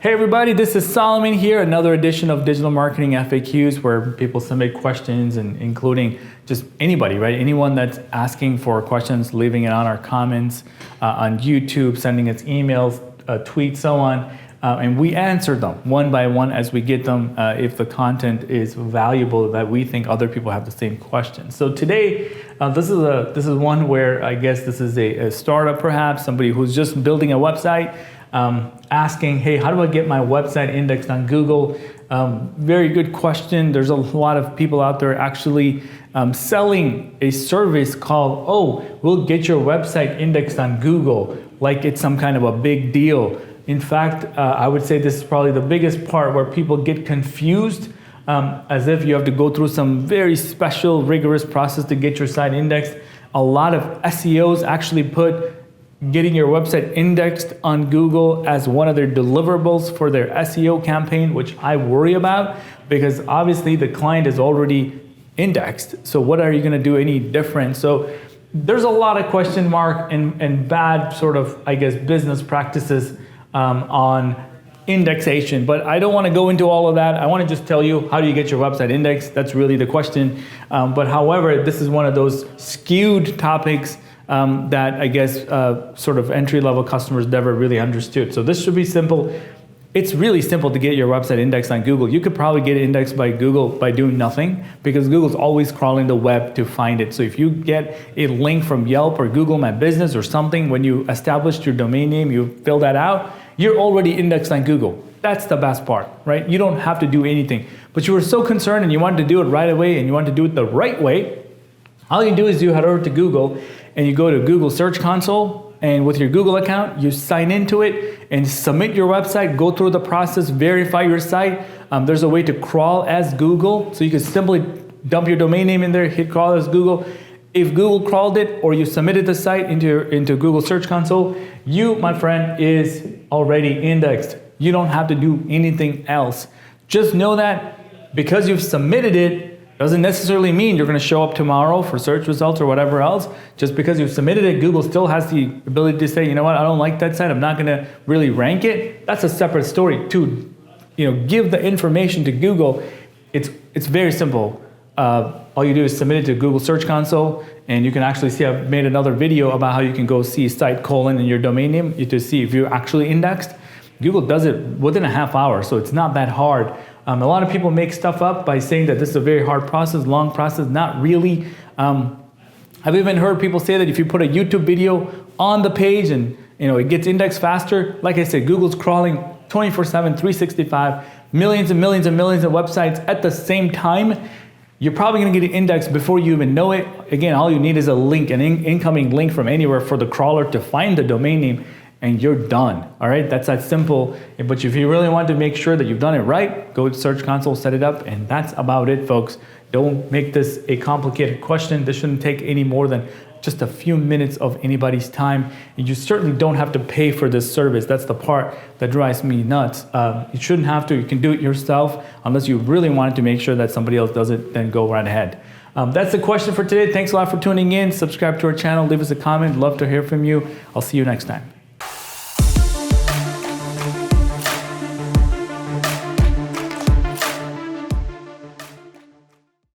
Hey everybody, this is Solomon here, another edition of Digital Marketing FAQs where people submit questions and including just anybody, right? Anyone that's asking for questions, leaving it on our comments on YouTube, sending us emails, tweets, so on. And we answer them one by one as we get them if the content is valuable that we think other people have the same questions. So today, this is one where I guess this is a startup perhaps, somebody who's just building a website, asking, hey, how do I get my website indexed on Google? Very good question. There's a lot of people out there actually selling a service called, oh, we'll get your website indexed on Google, like it's some kind of a big deal. In fact, I would say this is probably the biggest part where people get confused, as if you have to go through some very special, rigorous process to get your site indexed. A lot of SEOs actually put getting your website indexed on Google as one of their deliverables for their SEO campaign, which I worry about because obviously the client is already indexed. So what are you going to do any different? So there's a lot of question mark and bad sort of, I guess, business practices on indexation, but I don't want to go into all of that. I want to just tell you, how do you get your website indexed? That's really the question. But however, this is one of those skewed topics that I guess sort of entry-level customers never really understood. So this should be simple. It's really simple to get your website indexed on Google. You could probably get it indexed by Google by doing nothing because Google's always crawling the web to find it. So if you get a link from Yelp or Google My Business or something, when you established your domain name, you fill that out, you're already indexed on Google. That's the best part, right? You don't have to do anything. But you were so concerned and you wanted to do it right away and you wanted to do it the right way. All you do is you head over to Google and you go to Google Search Console, and with your Google account, you sign into it and submit your website, go through the process, verify your site. There's a way to crawl as Google, so you can simply dump your domain name in there, hit crawl as Google. If Google crawled it or you submitted the site into Google Search Console, you, my friend, is already indexed. You don't have to do anything else. Just know that because you've submitted it, doesn't necessarily mean you're going to show up tomorrow for search results or whatever else. Just because you've submitted it, Google still has the ability to say, you know what, I don't like that site, I'm not going to really rank it. That's a separate story. To give the information to Google, it's very simple. All you do is submit it to Google Search Console, and you can actually see I've made another video about how you can go see site : and your domain name to see if you're actually indexed. Google does it within a half hour, so it's not that hard. A lot of people make stuff up by saying that this is a very hard process, long process. Not really. I've even heard people say that if you put a YouTube video on the page and it gets indexed faster, like I said, Google's crawling 24/7, 365, millions and millions and millions of websites at the same time. You're probably going to get it indexed before you even know it. Again, all you need is a link, an incoming link from anywhere for the crawler to find the domain name, and you're done. All right, that's that simple. But if you really want to make sure that you've done it right, go to Search Console, set it up, and that's about it, folks. Don't make this a complicated question. This shouldn't take any more than just a few minutes of anybody's time. And you certainly don't have to pay for this service. That's the part that drives me nuts. You shouldn't have to. You can do it yourself unless you really wanted to make sure that somebody else does it, then go right ahead. That's the question for today. Thanks a lot for tuning in. Subscribe to our channel. Leave us a comment. Love to hear from you. I'll see you next time.